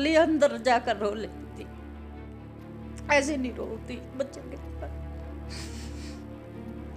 ली, अंदर जाकर रो लेती थी। ऐसे नहीं रोती बच्चे के पास,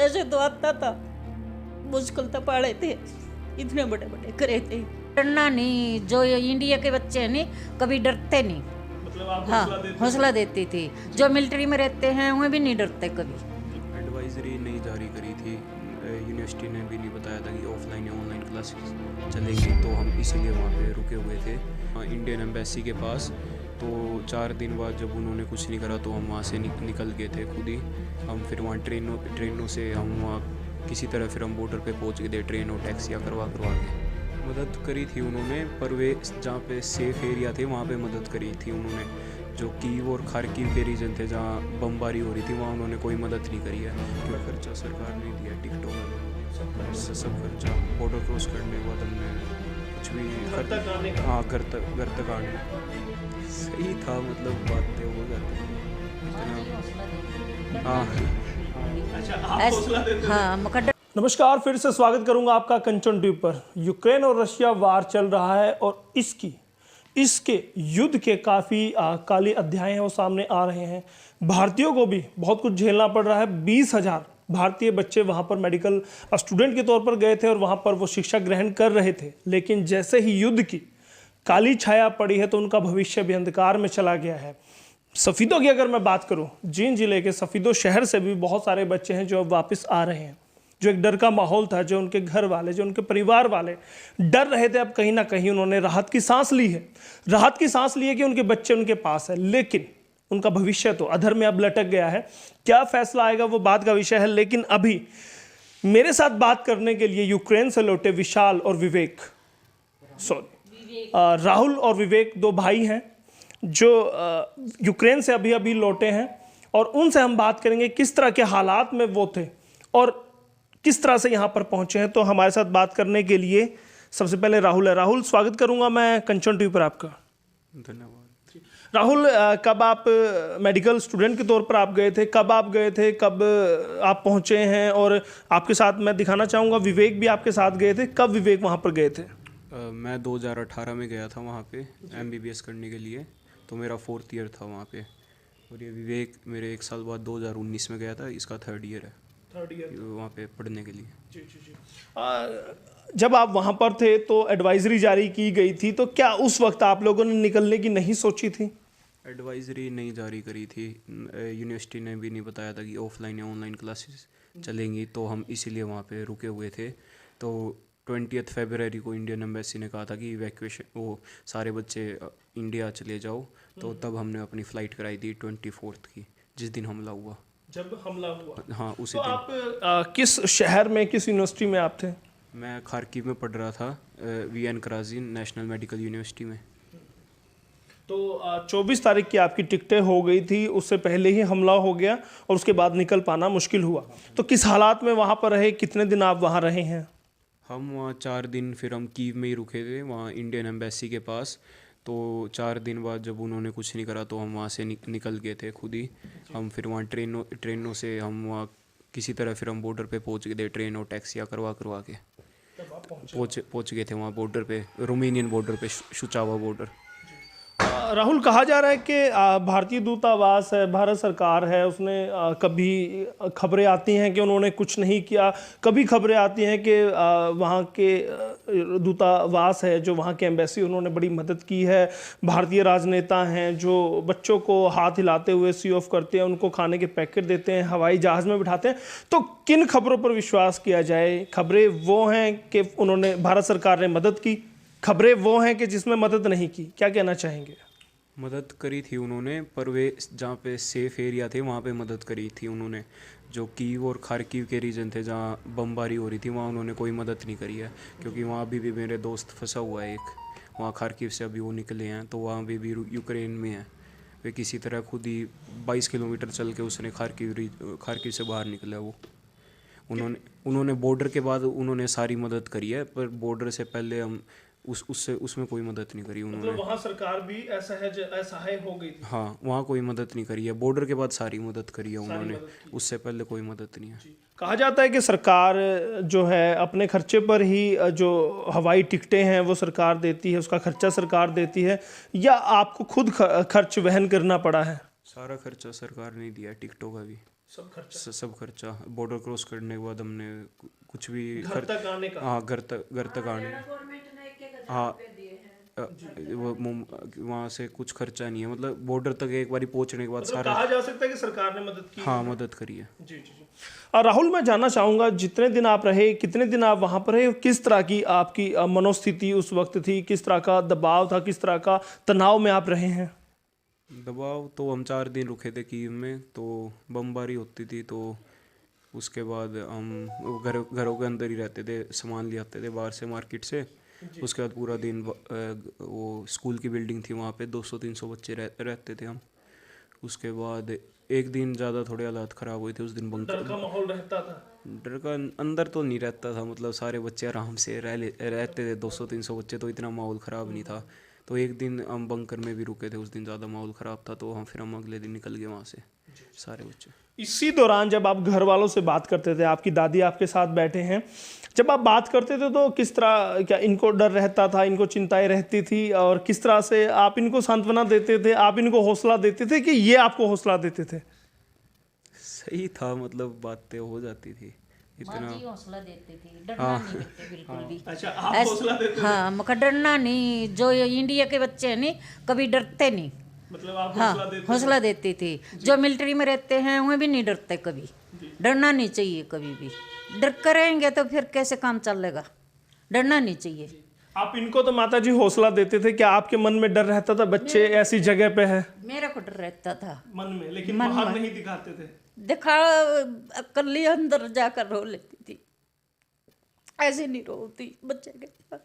ऐसे तो आता था, मुश्किल तो पड़े थे, इतने बड़े बड़े करे थे। डरना नहीं, जो इंडिया के बच्चे हैं नहीं कभी डरते नहीं, मतलब आप हाँ हौसला देती थी। जो मिलिट्री में रहते हैं वो भी नहीं डरते कभी। एडवाइजरी नहीं जारी करी थी, यूनिवर्सिटी ने भी नहीं बताया था कि ऑफलाइन या ऑनलाइन क्लासेस चलेंगी, तो हम इसीलिए वहाँ पे रुके हुए थे इंडियन एम्बेसी के पास। तो 4 दिन बाद जब उन्होंने कुछ नहीं करा तो हम वहाँ से निकल गए थे खुद ही। हम फिर वहाँ ट्रेनों से हम वहाँ किसी तरह फिर हम बॉर्डर पे पहुँच गए थे, ट्रेन और टैक्सियाँ करवा के। मदद करी थी उन्होंने, पर वे जहाँ पे सेफ़ एरिया थे वहाँ पे मदद करी थी उन्होंने। जो कीव और खारकीव के रीजन थे जहाँ बमबारी हो रही थी वहाँ उन्होंने कोई मदद नहीं करी है। क्यों खर्चा सरकार ने दिया टिकटों का, सब खर्चा बॉर्डर क्रॉस करने के बाद हमने कुछ भी हाँ घर तक आने सही था, मतलब बातें हो जाती हाँ अच्छा, आप हौसला देते थे। हाँ नमस्कार, फिर से स्वागत करूंगा आपका कंचन ट्यूब पर। यूक्रेन और रशिया वार चल रहा है और इसके युद्ध के काफ़ी काले अध्याय हैं वो सामने आ रहे हैं। भारतीयों को भी बहुत कुछ झेलना पड़ रहा है। 20,000 भारतीय बच्चे वहाँ पर मेडिकल स्टूडेंट के तौर पर गए थे और वहाँ पर वो शिक्षा ग्रहण कर रहे थे, लेकिन जैसे ही युद्ध की काली छाया पड़ी है तो उनका भविष्य भी अंधकार में चला गया है। सफीदों की अगर मैं बात करूँ, जींद जिले के सफीदों शहर से भी बहुत सारे बच्चे हैं जो अब वापस आ रहे हैं। जो एक डर का माहौल था, जो उनके घर वाले, जो उनके परिवार वाले डर रहे थे, अब कहीं ना कहीं उन्होंने राहत की सांस ली है। राहत की सांस ली है कि उनके बच्चे उनके पास है, लेकिन उनका भविष्य तो अधर में अब लटक गया है। क्या फैसला आएगा वो बात का विषय है। लेकिन अभी मेरे साथ बात करने के लिए यूक्रेन से लौटे विशाल और विवेक, राहुल और विवेक, दो भाई हैं जो यूक्रेन से अभी अभी लौटे हैं, और उनसे हम बात करेंगे किस तरह के हालात में वो थे और किस तरह से यहाँ पर पहुँचे हैं। तो हमारे साथ बात करने के लिए सबसे पहले राहुल है। राहुल, स्वागत करूँगा मैं कंचन ट्यूब पर आपका। धन्यवाद। राहुल, कब आप मेडिकल स्टूडेंट के तौर पर आप गए थे, कब आप गए थे, कब आप पहुँचे हैं? और आपके साथ मैं दिखाना चाहूँगा विवेक भी आपके साथ गए थे। कब विवेक वहाँ पर गए थे? मैं 2018 में गया था वहाँ पे MBBS करने के लिए, तो मेरा 4th ईयर था वहाँ पे। और ये विवेक मेरे 1 साल बाद 2019 में गया था, इसका 3rd ईयर है वहाँ पे पढ़ने के लिए। जी जी जी। जब आप वहाँ पर थे तो एडवाइजरी जारी की गई थी, तो क्या उस वक्त आप लोगों ने निकलने की नहीं सोची थी? एडवाइजरी नहीं जारी करी थी, यूनिवर्सिटी ने भी नहीं बताया था कि ऑफलाइन या ऑनलाइन क्लासेस चलेंगी, तो हम इसीलिए वहाँ पे रुके हुए थे। तो 20 फरवरी को इंडियन एम्बेसी ने कहा था कि इवैक्यूएशन, वो सारे बच्चे इंडिया चले जाओ, तो तब हमने अपनी फ़्लाइट कराई थी 24 की, जिस दिन हमला हुआ। जब हमला हुआ, हाँ उसी तो दिन। आप किस शहर में, किस यूनिवर्सिटी में आप थे? मैं खारकीव में पढ़ रहा था, VN कराजीन नेशनल मेडिकल यूनिवर्सिटी में। तो 24 तारीख की आपकी टिकटें हो गई थी, उससे पहले ही हमला हो गया और उसके बाद निकल पाना मुश्किल हुआ। तो किस हालात में वहाँ पर रहे, कितने दिन आप वहाँ रहे हैं? हम वहाँ 4 दिन फिर हम कीव में ही रुके थे, वहाँ इंडियन एम्बेसी के पास। तो 4 दिन बाद जब उन्होंने कुछ नहीं करा तो हम वहाँ से निकल गए थे खुद ही। हम फिर वहाँ ट्रेनों से हम वहाँ किसी तरह फिर हम बॉर्डर पे पहुँच गए थे, ट्रेन और टैक्सियाँ करवा के पहुँच गए थे वहाँ बॉर्डर पे, रोमानियन बॉर्डर पे, शुचावा बॉर्डर। राहुल, कहा जा रहा है कि भारतीय दूतावास है, भारत सरकार है, उसने कभी खबरें आती हैं कि उन्होंने कुछ नहीं किया, कभी खबरें आती हैं कि वहाँ के दूतावास है, जो वहाँ के एम्बेसी, उन्होंने बड़ी मदद की है। भारतीय राजनेता हैं जो बच्चों को हाथ हिलाते हुए सी ऑफ करते हैं, उनको खाने के पैकेट देते हैं, हवाई जहाज़ में बिठाते हैं। तो किन खबरों पर विश्वास किया जाए? खबरें वो हैं कि उन्होंने, भारत सरकार ने मदद की, खबरें वो हैं कि जिसमें मदद नहीं की? क्या कहना चाहेंगे? मदद करी थी उन्होंने, पर वे जहाँ पे सेफ़ एरिया थे वहाँ पे मदद करी थी उन्होंने। जो कीव और खारकीव के रीजन थे जहाँ बमबारी हो रही थी वहाँ उन्होंने कोई मदद नहीं करी है, क्योंकि वहाँ अभी भी मेरे दोस्त फंसा हुआ है एक, वहाँ खारकीव से अभी वो निकले हैं, तो वहाँ भी यूक्रेन में है। वे किसी तरह खुद ही 22 किलोमीटर चल के उसने खारकीव से बाहर निकला वो। उन्होंने बॉर्डर के बाद उन्होंने सारी मदद करी है, पर बॉर्डर से पहले हम उसमें कोई मदद नहीं करी उन्होंने। मतलब वहाँ सरकार भी असहाय हो गई थी। हाँ, वहाँ कोई मदद नहीं करी है। बॉर्डर के बाद सारी मदद करी है उन्होंने, उससे पहले कोई मदद नहीं है। कहा जाता है कि सरकार जो है अपने खर्चे पर ही जो हवाई टिकटें हैं वो सरकार देती है, उसका खर्चा सरकार देती है, या आपको खुद खर्च वहन करना पड़ा है? सारा खर्चा सरकार ने दिया है, टिकटों का भी सब खर्चा। बॉर्डर क्रॉस करने के बाद हमने कुछ भी घर तक आने का। हाँ, घर तक आने। हाँ, वो वहाँ से कुछ खर्चा नहीं है, मतलब बॉर्डर तक एक बारी पहुँचने के बाद सारा। कहा जा सकता है कि सरकार ने मदद की। हाँ, मदद करी है। जी जी जी। और राहुल, मैं जानना चाहूँगा, जितने दिन आप रहे, कितने दिन आप वहाँ पर रहे, किस तरह की आपकी मनोस्थिति उस वक्त थी, किस तरह का दबाव था, किस तरह का तनाव में आप रहे हैं? दबाव तो हम 4 दिन रुके थे कीव में, तो बमबारी होती थी, तो उसके बाद हम घरों के अंदर ही रहते थे, सामान ले आते थे बाहर से, मार्केट से। उसके बाद पूरा दिन वो स्कूल की बिल्डिंग थी, वहाँ पे 200-300 बच्चे रहते थे हम। रहते बाद एक दिन ज़्यादा थोड़े हालात ख़राब हुए थे, उस दिन डर का माहौल रहता था? डर का अंदर तो नहीं रहता था, मतलब सारे बच्चे आराम से रहते थे, 200-300 बच्चे, तो इतना माहौल ख़राब नहीं था। तो एक दिन हम बंकर में भी रुके थे, उस दिन ज़्यादा माहौल ख़राब था, तो हम अगले दिन निकल गए वहाँ से सारे बच्चे। इसी दौरान जब आप घर वालों से बात करते थे, आपकी दादी आपके साथ बैठे हैं, जब आप बात करते थे तो किस तरह, क्या इनको डर रहता था, इनको चिंताएं रहती थी, और किस तरह से आप इनको सांत्वना देते थे, आप इनको हौसला देते थे कि ये आपको हौसला देते थे? सही था, मतलब बातें हो जाती थी इतना। हौसला देती थी, डरना नहीं देते बिल्कुल भी। अच्छा, आप हौसला देते थे? हाँ, मगर डरना नहीं। जो इंडिया के बच्चे हैं नहीं, कभी डरते नहीं। मतलब आप हाँ, हौसला देते हौसला देती थी। जो मिलिट्री में रहते हैं उन्हें भी नहीं डरते कभी। डरना नहीं चाहिए कभी भी। डर करेंगे तो फिर कैसे काम चलेगा? डरना नहीं चाहिए। आप इनको तो माता जी हौसला देते थे, क्या आपके मन में डर रहता था बच्चे ऐसी जगह पे है? मेरा को डर रहता था मन में, लेकिन बाहर नहीं दिखाते थे। दिखा अकेली अंदर जाकर रो लेती थी, ऐसे नहीं रोती बच्चे के साथ।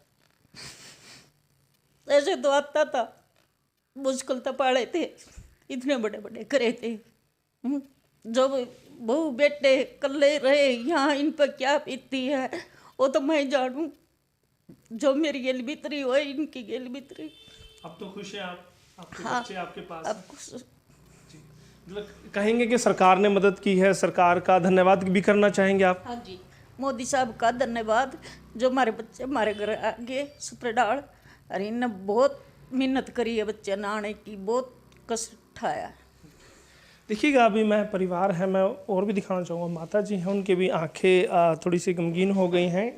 ऐसे तो आता था, मुश्किल तो पड़े थे, इतने बड़े बड़े करे थे। जो बहू बेटे कल्ले रहे यहाँ, इन पर क्या बीतती है वो तो मैं जानूं। जो मेरी गेल बितरी हो, इनकी गेल बितरी। अब तो खुश हैं आप, आपके हाँ, बच्चे आपके पास अब हैं। कुछ मतलब कहेंगे कि सरकार ने मदद की है, सरकार का धन्यवाद भी करना चाहेंगे आप? हाँ जी, मोदी साहब का धन्यवाद, जो हमारे बच्चे हमारे घर आ गए सुपरडाल। अरे इनने बहुत मेहनत करी है बच्चे न आने की, बहुत कष्ट उठाया। देखिएगा, अभी मैं परिवार है, मैं और भी दिखाना चाहूँगा। माता जी हैं, उनके भी आंखें थोड़ी सी गमगीन हो गई हैं।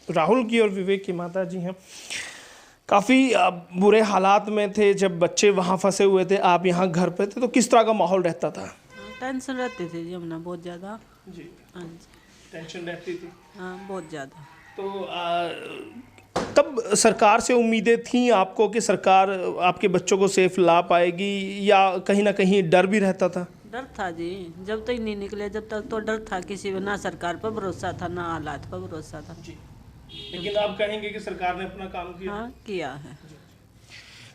राहुल की और विवेक की माता जी हैं, काफ़ी बुरे हालात में थे जब बच्चे वहाँ फंसे हुए थे, आप यहाँ घर पे थे, तो किस तरह का माहौल रहता था? टेंशन रहती थी जी हमने बहुत ज़्यादा। जी, हाँ जी, टेंशन रहती थी। हाँ बहुत ज़्यादा। तो तब सरकार से उम्मीदें थी आपको कि सरकार आपके बच्चों को सेफ ला पाएगी, या कहीं ना कहीं डर भी रहता था? डर था जी, जब तक नहीं निकले जब तक तो डर था। किसी पे ना सरकार पर भरोसा था, ना हालात पर भरोसा था। जी, लेकिन आप कहेंगे कि सरकार ने अपना काम किया? हाँ, किया है।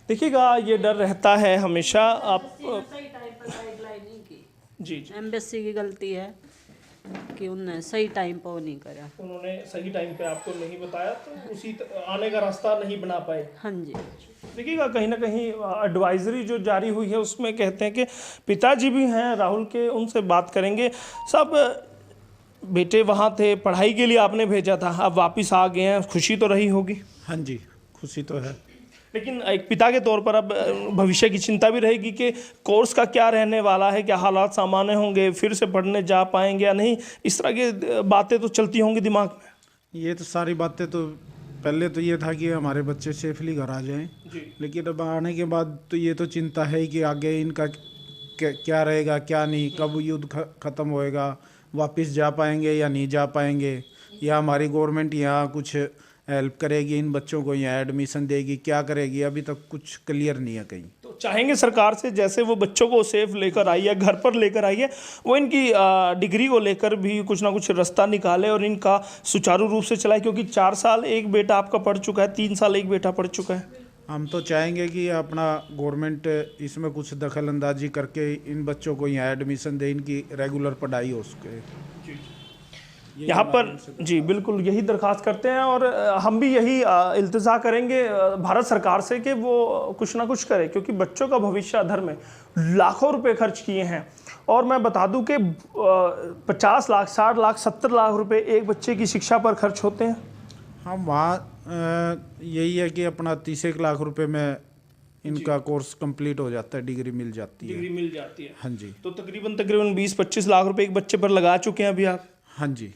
देखिएगा, ये डर रहता है हमेशा। आप सही टाइम पर गाइडलाइन नहीं की। जी जी, एम्बेसी की गलती है कि उन्होंने सही टाइम पर वो नहीं करा। उन्होंने सही टाइम पे आपको नहीं बताया, तो उसी आने का रास्ता नहीं बना पाए। हाँ जी, देखिएगा, कहीं ना कहीं एडवाइजरी जो जारी हुई है उसमें कहते हैं कि पिताजी भी हैं राहुल के, उनसे बात करेंगे। सब बेटे वहाँ थे, पढ़ाई के लिए आपने भेजा था, अब वापस आ गए हैं, खुशी तो रही होगी? हाँ जी, खुशी तो है। लेकिन एक पिता के तौर पर अब भविष्य की चिंता भी रहेगी कि कोर्स का क्या रहने वाला है, क्या हालात सामान्य होंगे, फिर से पढ़ने जा पाएंगे या नहीं, इस तरह की बातें तो चलती होंगी दिमाग में। ये तो सारी बातें तो पहले तो ये था कि हमारे बच्चे सेफली घर आ जाएं, लेकिन अब आने के बाद तो ये तो चिंता है कि आगे इनका क्या रहेगा, क्या नहीं, कब युद्ध ख़त्म होएगा, वापस जा पाएंगे या नहीं जा पाएंगे, या हमारी गवर्नमेंट यहाँ कुछ हेल्प करेगी, इन बच्चों को यहाँ एडमिशन देगी, क्या करेगी, अभी तक कुछ क्लियर नहीं है कहीं। तो चाहेंगे सरकार से जैसे वो बच्चों को सेफ लेकर आई है, घर पर लेकर आई है, वो इनकी डिग्री को लेकर भी कुछ ना कुछ रास्ता निकाले और इनका सुचारू रूप से चलाए, क्योंकि 4 साल एक बेटा आपका पढ़ चुका है, 3 साल एक बेटा पढ़ चुका है। हम तो चाहेंगे कि अपना गवर्नमेंट इसमें कुछ दखल अंदाजी करके इन बच्चों को यहाँ एडमिशन दे, इनकी रेगुलर पढ़ाई हो सके। यहाँ पर जी बिल्कुल यही दरख्वास्त करते हैं और हम भी यही इल्तिजा करेंगे भारत सरकार से कि वो कुछ ना कुछ करे, क्योंकि बच्चों का भविष्य अधर में लाखों रुपए खर्च किए हैं। और मैं बता दूं कि 50 लाख, 60 लाख, 70 लाख रुपए एक बच्चे की शिक्षा पर खर्च होते हैं। हाँ, वहाँ यही है कि अपना 30 लाख रुपए में इनका कोर्स कंप्लीट हो जाता है, डिग्री मिल जाती है। डिग्री मिल जाती है। हाँ जी। तो तकरीबन 20-25 लाख रुपए एक बच्चे पर लगा चुके हैं अभी आप। हाँ जी।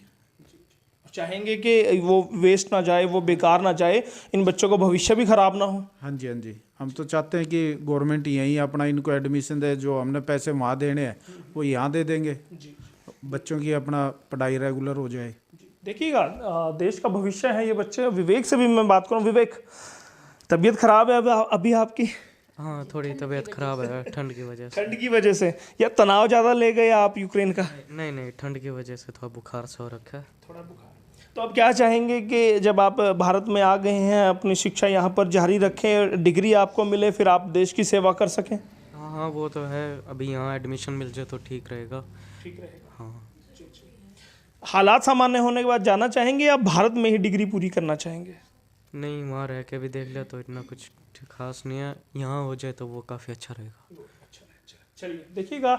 चाहेंगे कि वो वेस्ट ना जाए, वो बेकार ना जाए, इन बच्चों का भविष्य भी खराब ना हो। हाँ जी। हाँ जी, हम तो चाहते हैं कि गवर्नमेंट यहीं अपना इनको एडमिशन दे, जो हमने पैसे वहाँ देने हैं वो यहाँ दे देंगे, बच्चों की अपना पढ़ाई रेगुलर हो जाए। देखिएगा देश का भविष्य है ये बच्चे। विवेक से भी मैं बात करूँ। विवेक, तबीयत खराब है अभी आपकी? हाँ, थोड़ी तबीयत खराब है ठंड की वजह से। ठंड की वजह से या तनाव ज़्यादा ले गए आप यूक्रेन का? नहीं, ठंड की वजह से थोड़ा बुखार सा हो रखा है। थोड़ा बुखार। तो अब क्या चाहेंगे कि जब आप भारत में आ गए हैं, अपनी शिक्षा यहाँ पर जारी रखें, डिग्री आपको मिले, फिर आप देश की सेवा कर सकें? हाँ, वो तो है। अभी यहाँ एडमिशन मिल जाए तो ठीक रहेगा। ठीक रहेगा। हाँ। हालात सामान्य होने के बाद जाना चाहेंगे या भारत में ही डिग्री पूरी करना चाहेंगे? नहीं, वहाँ रह के भी देख लिया तो इतना कुछ खास नहीं है। यहाँ हो जाए तो वो काफ़ी अच्छा रहेगा। चलिए देखिएगा,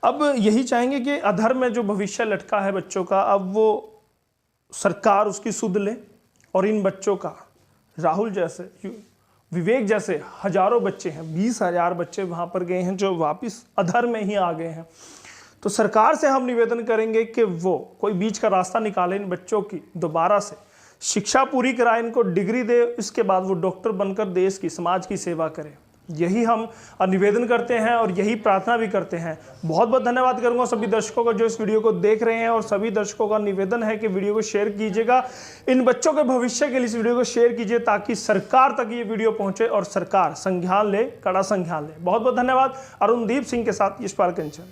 अब यही चाहेंगे कि अधर में जो भविष्य लटका है बच्चों का, अब वो सरकार उसकी सुध ले और इन बच्चों का, राहुल जैसे, विवेक जैसे हजारों बच्चे हैं, 20,000 बच्चे वहाँ पर गए हैं जो वापस अधर में ही आ गए हैं। तो सरकार से हम निवेदन करेंगे कि वो कोई बीच का रास्ता निकाले, इन बच्चों की दोबारा से शिक्षा पूरी कराए, इनको डिग्री दे, इसके बाद वो डॉक्टर बनकर देश की, समाज की सेवा करें। यही हम निवेदन करते हैं और यही प्रार्थना भी करते हैं। बहुत बहुत धन्यवाद करूंगा सभी दर्शकों का जो इस वीडियो को देख रहे हैं, और सभी दर्शकों का निवेदन है कि वीडियो को शेयर कीजिएगा। इन बच्चों के भविष्य के लिए इस वीडियो को शेयर कीजिए ताकि सरकार तक ये वीडियो पहुंचे और सरकार संज्ञान ले, कड़ा संज्ञान ले। बहुत बहुत धन्यवाद। अरुणदीप सिंह के साथ यशपाल कंचन।